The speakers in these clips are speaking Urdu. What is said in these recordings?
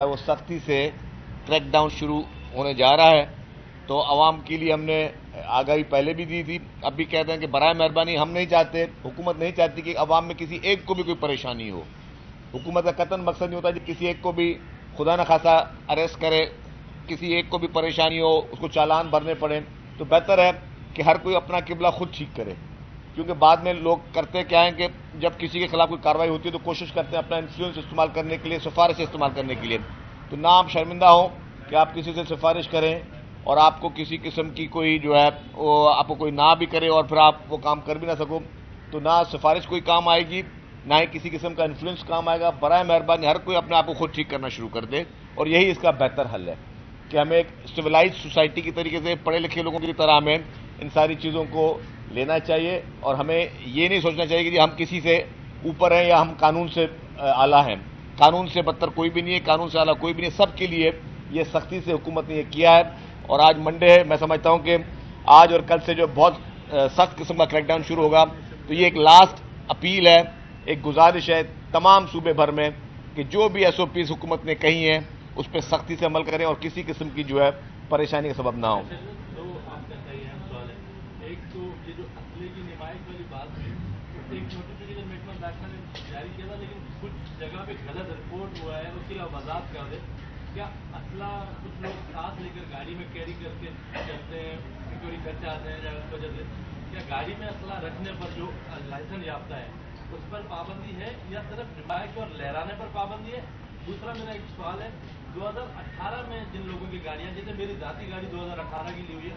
وہ سختی سے کریک ڈاؤن شروع ہونے جا رہا ہے، تو عوام کے لیے ہم نے آگاہی پہلے بھی دی تھی، اب بھی کہتے ہیں کہ برائے مہربانی ہم نہیں چاہتے، حکومت نہیں چاہتی کہ عوام میں کسی ایک کو بھی کوئی پریشانی ہو۔ حکومت کا قطعاً مقصد نہیں ہوتا کہ کسی ایک کو بھی خدا نہ خواستہ اریسٹ کرے، کسی ایک کو بھی پریشانی ہو، اس کو چالان بھرنے پڑے، تو بہتر ہے کہ ہر کوئی اپنا قبلہ خود ٹھیک کرے، کیونکہ بعد میں لوگ کرتے کیا ہیں کہ جب کسی کے خلاف کوئی کارروائی ہوتی ہے تو کوشش کرتے ہیں اپنا انفلوئنس استعمال کرنے کے لیے، سفارش استعمال کرنے کے لیے، تو نہ آپ شرمندہ ہوں کہ آپ کسی سے سفارش کریں اور آپ کو کسی قسم کی کوئی جو ہے وہ آپ کو کوئی نہ بھی کرے اور پھر آپ وہ کام کر بھی نہ سکو، تو نہ سفارش کوئی کام آئے گی، نہ ہی کسی قسم کا انفلوئنس کام آئے گا۔ برائے مہربانی ہر کوئی اپنے آپ کو خود ٹھیک کرنا شروع کر دے، اور یہی اس کا بہتر حل ہے کہ ہمیں ایک سویلائز سوسائٹی کی طریقے سے پڑھے لکھے لوگوں کی طرح ہمیں ان ساری چیزوں کو لینا چاہیے، اور ہمیں یہ نہیں سوچنا چاہیے کہ جی ہم کسی سے اوپر ہیں یا ہم قانون سے اعلیٰ ہیں۔ قانون سے بدتر کوئی بھی نہیں ہے، قانون سے اعلیٰ کوئی بھی نہیں ہے، سب کے لیے یہ سختی سے حکومت نے یہ کیا ہے، اور آج منڈے ہے، میں سمجھتا ہوں کہ آج اور کل سے جو بہت سخت قسم کا کریک ڈاؤن شروع ہوگا، تو یہ ایک لاسٹ اپیل ہے، ایک گزارش ہے تمام صوبے بھر میں کہ جو بھی ایس او پیز حکومت نے کہی ہیں اس پہ سختی سے عمل کریں اور کسی قسم کی جو ہے پریشانی کا سبب نہ ہو۔ ایک تو یہ جو اسلحے کی نمائش والی بات ہے، ایک نوٹیفکیشن محکمہ داخلہ نے جاری کیا تھا، لیکن کچھ جگہ پہ غلط رپورٹ ہوا ہے، اس کی وضاحت کر دیں۔ کیا اسلحہ کچھ لوگ ساتھ لے کر گاڑی میں کیری کر کے چلتے ہیں، چوری کر جاتے ہیں، اس وجہ سے کیا گاڑی میں اسلحہ رکھنے پر جو لائسنس یافتہ ہے اس پر پابندی ہے یا صرف نمائش اور لہرانے پر پابندی ہے؟ دوسرا میرا ایک سوال ہے، 2018 میں جن لوگوں کی گاڑیاں، جیسے میری ذاتی گاڑی 2018 کی لی ہوئی ہے،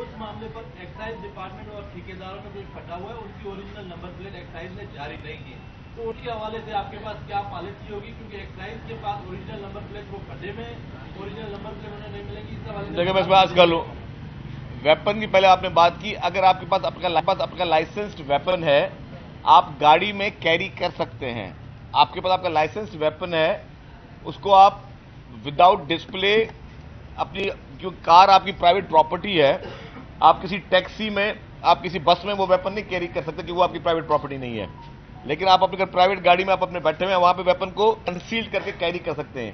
اس معاملے پر ایکسائز ڈپارٹمنٹ اور ٹھیکیداروں میں کوئی پھٹا ہوا ہے، ان کی اوریجنل نمبر پلیٹ ایکسائز نے جاری نہیں کی، تو ان کے حوالے سے آپ کے پاس کیا پالیسی ہوگی؟ کیونکہ ایکسائز کے پاس اوریجنل نمبر پلیٹ وہ پھٹے میں اوریجنل نمبر پلیٹ انہیں نہیں ملے گی، اس حوالے سے دیکھیں میں اس بات کر لوں، ویپن کی پہلے آپ نے بات کی، اگر آپ کے پاس آپ کا لائسنسڈ ویپن ہے، آپ گاڑی میں کیری کر سکتے ہیں، آپ کے پاس آپ کا لائسنسڈ ویپن ہے، اس کو آپ وداؤٹ ڈسپلے اپنی جو کار آپ کی پرائیویٹ پراپرٹی ہے، آپ کسی ٹیکسی میں آپ کسی بس میں وہ ویپن نہیں کیری کر سکتے کہ وہ آپ کی پرائیویٹ پراپرٹی نہیں ہے، لیکن آپ اپنی پرائیویٹ گاڑی میں آپ اپنے بیٹھے ہوئے ہیں، وہاں پہ ویپن کو کنسیل کر کے کیری کر سکتے ہیں۔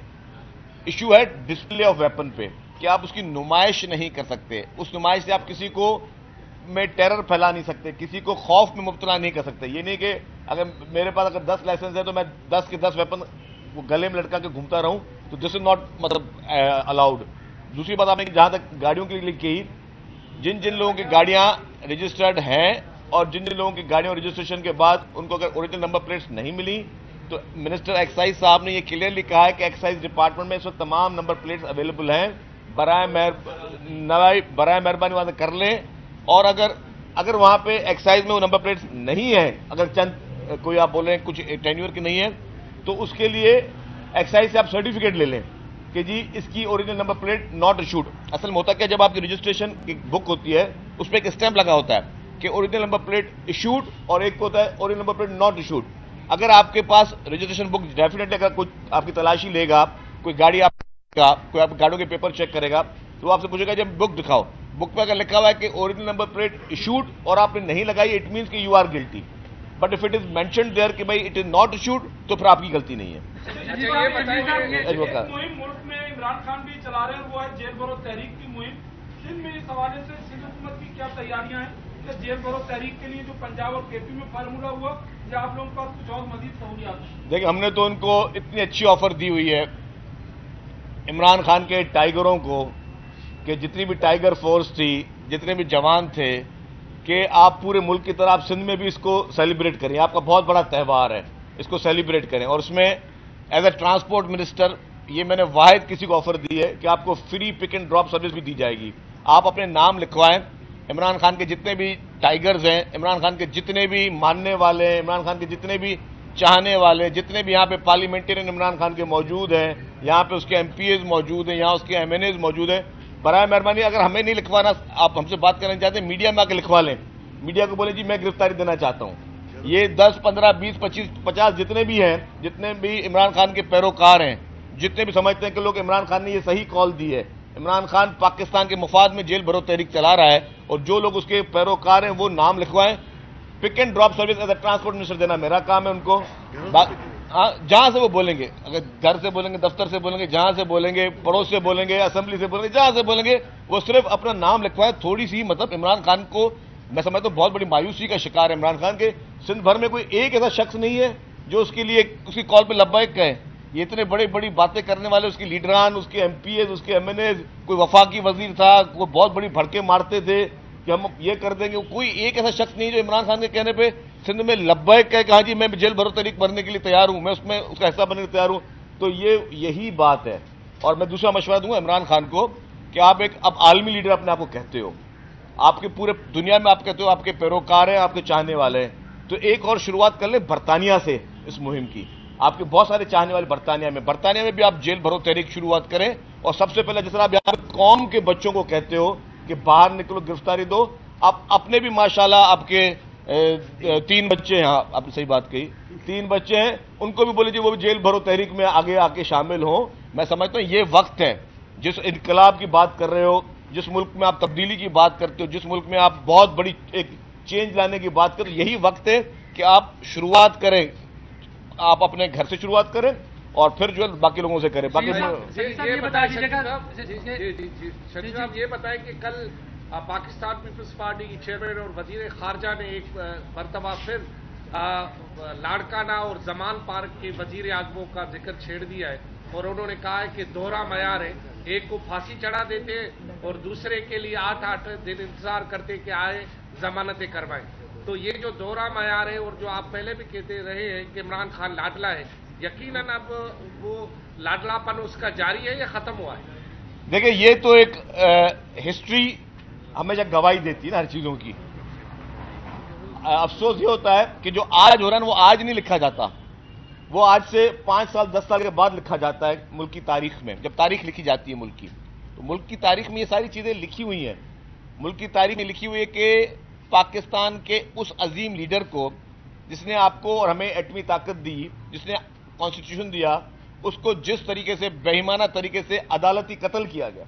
ایشو ہے ڈسپلے آف ویپن پہ کہ آپ اس کی نمائش نہیں کر سکتے، اس نمائش سے آپ کسی کو میں ٹیرر پھیلا نہیں سکتے، کسی کو خوف میں مبتلا نہیں کر سکتے۔ یہ نہیں کہ اگر میرے پاس اگر 10 لائسنس ہے تو میں 10 کے 10 ویپن وہ گلے میں لٹکا کے گھومتا رہوں، تو دس از ناٹ مطلب الاؤڈ۔ دوسری بات آپ نے جہاں تک گاڑیوں کے لیے کہی، جن جن لوگوں کی گاڑیاں رجسٹرڈ ہیں اور جن جن لوگوں کی گاڑیوں رجسٹریشن کے بعد ان کو اگر اوریجنل نمبر پلیٹس نہیں ملی، تو منسٹر ایکسائز صاحب نے یہ کلیئرلی کہا ہے کہ ایکسائز ڈپارٹمنٹ میں اس وقت تمام نمبر پلیٹس اویلیبل ہیں، برائے مہربانی وہاں سے کر لیں، اور اگر وہاں پہ ایکسائز میں وہ نمبر پلیٹس نہیں ہیں، اگر چند کوئی آپ بول رہے ہیں کچھ ٹینیور کی نہیں ہے، تو اس کے لیے ایکسائز سے آپ سرٹیفکیٹ لے لیں کہ جی اس کی original number plate not issued. اصل میں ہوتا کیا، جب آپ کی رجسٹریشن کی بک ہوتی ہے اس پہ ایک اسٹیمپ لگا ہوتا ہے کہ اوریجنل نمبر پلیٹ ایشوڈ، اور ایک ہوتا ہے original number plate not issued. اگر آپ کے پاس رجسٹریشن بک ڈیفینیٹلی اگر کوئی آپ کی تلاشی لے گا، کوئی گاڑی کوئی آپ گاڑیوں کے پیپر چیک کرے گا تو وہ آپ سے پوچھے گا جب بک دکھاؤ، بک پہ اگر لکھا ہوا ہے کہ اوریجنل نمبر پلیٹ ایشوڈ اور آپ نے نہیں لگائی، اٹ مینس کہ you are guilty, but if it is mentioned there کہ بھائی اٹ از ناٹ ایشوڈ، تو پھر آپ کی غلطی نہیں ہے۔ ملک میں عمران خان بھی چلا رہے ہیں، وہ ہے جیل بھرو تحریک کی مہم، سندھ میں اس حوالے سے سندھ حکومت کی کیا تیاریاں ہیں کہ جیل بھرو تحریک کے لیے جو پنجاب اور کے پی میں فارمولہ ہوا، یا آپ لوگوں کے پاس کچھ اور مزید سہولیات ہیں؟ دیکھیں ہم نے تو ان کو اتنی اچھی آفر دی ہوئی ہے عمران خان کے ٹائیگروں کو، کہ جتنی بھی ٹائیگر فورس تھی، جتنے بھی جوان تھے، کہ آپ پورے ملک کی طرح آپ سندھ میں بھی اس کو سیلیبریٹ کریں، آپ کا بہت بڑا تہوار ہے، اس کو سیلیبریٹ کریں، اور اس میں ایز اے ٹرانسپورٹ منسٹر یہ میں نے واحد کسی کو آفر دی ہے کہ آپ کو free pick and drop service بھی دی جائے گی۔ آپ اپنے نام لکھوائیں، عمران خان کے جتنے بھی ٹائیگرز ہیں، عمران خان کے جتنے بھی ماننے والے ہیں، عمران خان کے جتنے بھی چاہنے والے، جتنے بھی یہاں پہ پارلیمنٹرین عمران خان کے موجود ہیں، یہاں پہ اس کے ایم پی ایز موجود ہیں، یہاں اس کے ایم این ایز موجود ہیں، برائے مہربانی اگر ہمیں نہیں لکھوانا، آپ ہم سے بات کرنا چاہتے ہیں، میڈیا میں آ کے لکھوا لیں، میڈیا کو بولیں جی میں گرفتاری دینا چاہتا ہوں۔ یہ 10 15 20 25 50 جتنے بھی ہیں، جتنے بھی عمران خان کے پیروکار ہیں، جتنے بھی سمجھتے ہیں کہ لوگ عمران خان نے یہ صحیح کال دی ہے، عمران خان پاکستان کے مفاد میں جیل بھرو تحریک چلا رہا ہے، اور جو لوگ اس کے پیروکار ہیں وہ نام لکھوائیں۔ Pick and drop service as a transport minister دینا میرا کام ہے ان کو۔ جہاں سے وہ بولیں گے، اگر گھر سے بولیں گے، دفتر سے بولیں گے، جہاں سے بولیں گے، پڑوس سے بولیں گے، اسمبلی سے بولیں گے، جہاں سے بولیں گے، وہ صرف اپنا نام لکھوائے. تھوڑی سی مطلب عمران خان کو میں سمجھتا ہوں بہت بڑی مایوسی کا شکار ہے عمران خان کے. سندھ بھر میں کوئی ایک ایسا شخص نہیں ہے جو اس کے لیے اس کی کال پہ لبیک کہے. یہ اتنے بڑی باتیں کرنے والے اس کے لیڈران، اس کے ایم پی ایز، اس کے ایم این ایز، کوئی وفاقی وزیر تھا، کوئی بہت بڑی بھڑکے مارتے تھے کہ ہم یہ کر دیں گے. کوئی ایک ایسا شخص نہیں جو عمران خان کے کہنے پہ سندھ میں لبیک کہے کہ ہاں جی میں جیل بھرو تحریک بھرنے کے لیے تیار ہوں، میں اس کا حصہ بننے کے لیے تیار ہوں. تو یہی بات ہے. اور میں دوسرا مشورہ دوں گا عمران خان کو کہ آپ ایک اب عالمی لیڈر اپنے آپ کو کہتے ہو، آپ کے پورے دنیا میں آپ کہتے ہو آپ کے پیروکار ہیں، آپ کے چاہنے والے ہیں، تو ایک اور شروعات کر لیں برطانیہ سے اس مہم کی. آپ کے بہت سارے چاہنے والے برطانیہ میں بھی آپ جیل بھرو تحریک شروعات کریں. اور سب سے پہلے جس طرح آپ یہاں قوم کے بچوں کو کہتے ہو کہ باہر نکلو، گرفتاری دو، آپ اپنے بھی ماشاءاللہ آپ کے 3 بچے ہیں، آپ نے صحیح بات کہی، 3 بچے ہیں، ان کو بھی بولے جی وہ بھی جیل بھرو تحریک میں آگے آ کے شامل ہوں. میں سمجھتا ہوں یہ وقت ہے، جس انقلاب کی بات کر رہے ہو، جس ملک میں آپ تبدیلی کی بات کرتے ہو، جس ملک میں آپ بہت بڑی ایک چینج لانے کی بات کرتے ہو، یہی وقت ہے کہ آپ شروعات کریں. آپ اپنے گھر سے شروعات کریں اور پھر جو باقی لوگوں سے کریں. باقی یہ بتائیں کہ کل پاکستان پیپلز پارٹی کی چیئرمین اور وزیر خارجہ نے ایک مرتبہ پھر لاڑکانہ اور زمان پارک کے وزیر اعظموں کا ذکر چھیڑ دیا ہے، اور انہوں نے کہا ہے کہ دوہرا معیار ہے، ایک کو پھانسی چڑھا دیتے اور دوسرے کے لیے 8 دن انتظار کرتے کہ آئے ضمانتیں کروائیں. تو یہ جو دوہرا معیار ہے، اور جو آپ پہلے بھی کہتے رہے ہیں کہ عمران خان لاڈلا ہے، یقیناً اب وہ لاڈلا پن اس کا جاری ہے یا ختم ہوا ہے؟ دیکھیں یہ تو ایک ہسٹری ہمیشہ گواہی دیتی ہے نا ہر چیزوں کی. افسوس یہ ہوتا ہے کہ جو آج ہو رہا ہے نا وہ آج نہیں لکھا جاتا، وہ آج سے 5 سال 10 سال کے بعد لکھا جاتا ہے ملک کی تاریخ میں. جب تاریخ لکھی جاتی ہے ملک کی، تو ملک کی تاریخ میں یہ ساری چیزیں لکھی ہوئی ہیں. ملک کی تاریخ میں لکھی ہوئی ہے کہ پاکستان کے اس عظیم لیڈر کو جس نے آپ کو اور ہمیں ایٹمی طاقت دی، جس نے کانسٹیٹیوشن دیا، اس کو جس طریقے سے بے ایمانہ طریقے سے عدالتی قتل کیا گیا.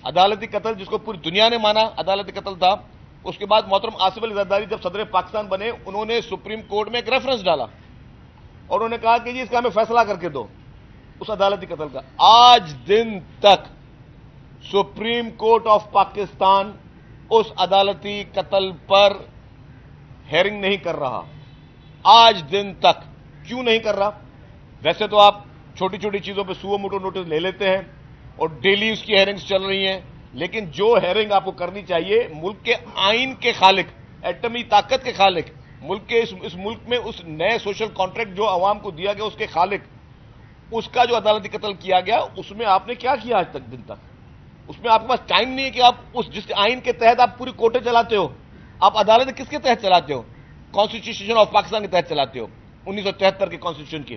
عدالتی قتل جس کو پوری دنیا نے مانا عدالتی قتل تھا. اس کے بعد محترم آصف علی زرداری جب صدر پاکستان بنے، انہوں نے سپریم کورٹ میں ایک ریفرنس ڈالا اور انہوں نے کہا کہ جی اس کا ہمیں فیصلہ کر کے دو اس عدالتی قتل کا. آج دن تک سپریم کورٹ آف پاکستان اس عدالتی قتل پر ہیئرنگ نہیں کر رہا. آج دن تک کیوں نہیں کر رہا؟ ویسے تو آپ چھوٹی چھوٹی چیزوں پہ سو موٹو نوٹس لے لیتے ہیں اور ڈیلی اس کی ہیئرنگز چل رہی ہیں، لیکن جو ہیئرنگ آپ کو کرنی چاہیے ملک کے آئین کے خالق، ایٹمی طاقت کے خالق، ملک کے اس ملک میں اس نئے سوشل کانٹریکٹ جو عوام کو دیا گیا اس کے خالق، اس کا جو عدالتی قتل کیا گیا، اس میں آپ نے کیا کیا آج تک دن تک؟ اس میں آپ کے پاس ٹائم نہیں ہے کہ آپ جس آئین کے تحت آپ پوری کورٹیں چلاتے ہو، آپ عدالت کس کے تحت چلاتے ہو؟ کانسٹیٹیوشن آف پاکستان کے تحت چلاتے ہو، 1973 کے کانسٹیٹیوشن کی،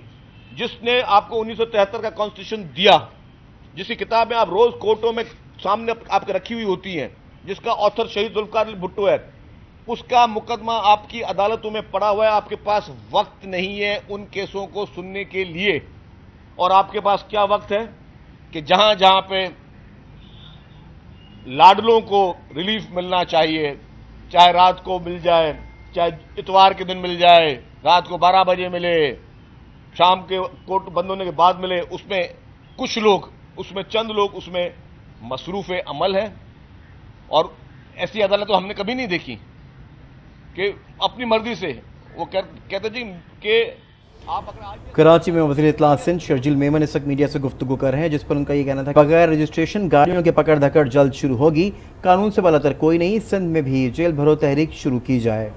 جس نے آپ کو 1973 کا کانسٹیٹیوشن دیا، جس کی کتابیں آپ روز کورٹوں میں سامنے آپ کے رکھی ہوئی ہوتی ہیں، جس کا آتھر شہید ذوالفقار علی بھٹو ہے، اس کا مقدمہ آپ کی عدالتوں میں پڑا ہوا ہے. آپ کے پاس وقت نہیں ہے ان کیسوں کو سننے کے لیے. اور آپ کے پاس کیا وقت ہے کہ جہاں جہاں پہ لاڈلوں کو ریلیف ملنا چاہیے، چاہے رات کو مل جائے، چاہے اتوار کے دن مل جائے، رات کو 12 بجے ملے، شام کے کورٹ بند ہونے کے بعد ملے، اس میں کچھ لوگ، اس میں چند لوگ اس میں مصروف عمل ہیں. اور ایسی عدالت تو ہم نے کبھی نہیں دیکھی کہ اپنی مرضی سے وہ کہتے جی کہ آپ اگر آج کراچی میں وزیر اطلاع سندھ شرجیل میمن اس وقت میڈیا سے گفتگو کر رہے ہیں، جس پر ان کا یہ کہنا تھا کہ بغیر رجسٹریشن گاڑیوں کے پکڑ دھکڑ جلد شروع ہوگی، قانون سے بالا تر کوئی نہیں، سندھ میں بھی جیل بھرو تحریک شروع کی جائے.